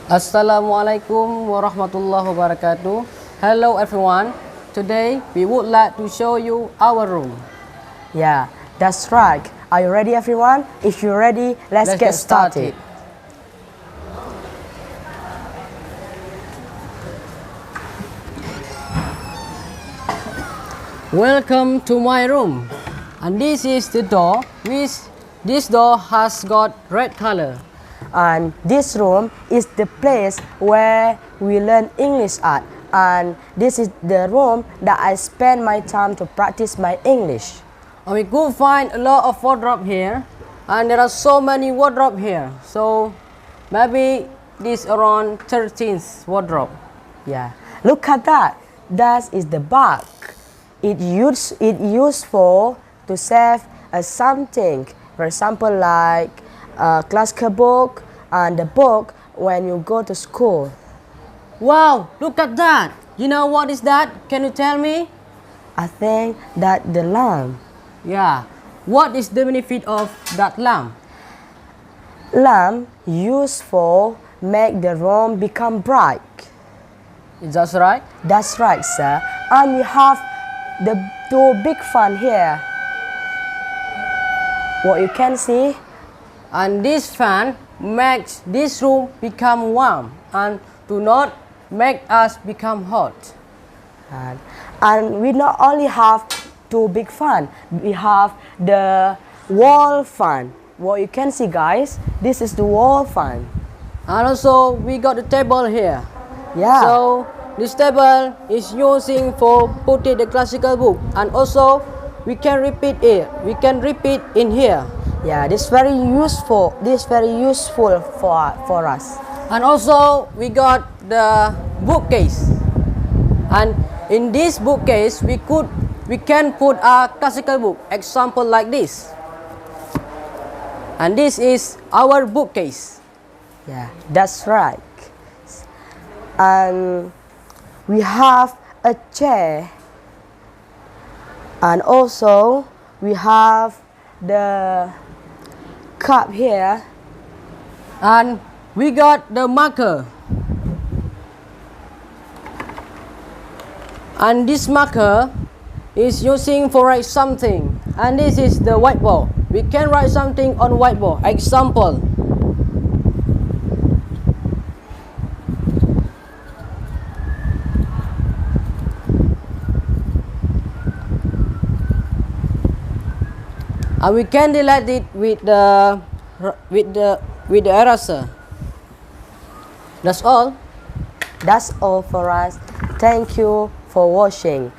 Assalamualaikum warahmatullahi wabarakatuh. Hello everyone. Today we would like to show you our room. Yeah, that's right. Are you ready, everyone? If you're ready, let's get started. Welcome to my room. And this is the door. This door has got red color. And this room is the place where we learn English at. And this is the room that I spend my time to practice my English. And we could find a lot of wardrobe here. And there are so many wardrobe here. So maybe this around 13th wardrobe. Yeah, look at that. That is the bag. It useful to save something. For example, like a classical book and the book when you go to school. Wow, look at that. You know what is that? Can you tell me? I think that the lamp. Yeah. What is the benefit of that lamp? Lamp useful make the room become bright. Is that right? That's right, sir. And we have the two big fan here. What you can see. And this fan makes this room become warm and do not make us become hot. And we not only have two big fan, we have the wall fan. What you can see, guys, this is the wall fan. And also we got the table here. Yeah. So this table is using for putting the classical book, and also we can repeat it. We can repeat in here. Yeah, this very useful. This very useful for us. And also we got the bookcase. And in this bookcase we can put a classical book. Example like this. And this is our bookcase. Yeah, that's right. And we have a chair. And also we have the cup here. And we got the marker. And this marker is using for write something. And this is the whiteboard. We can write something on whiteboard. Example. And we can delete it with the eraser. That's all. That's all for us. Thank you for watching.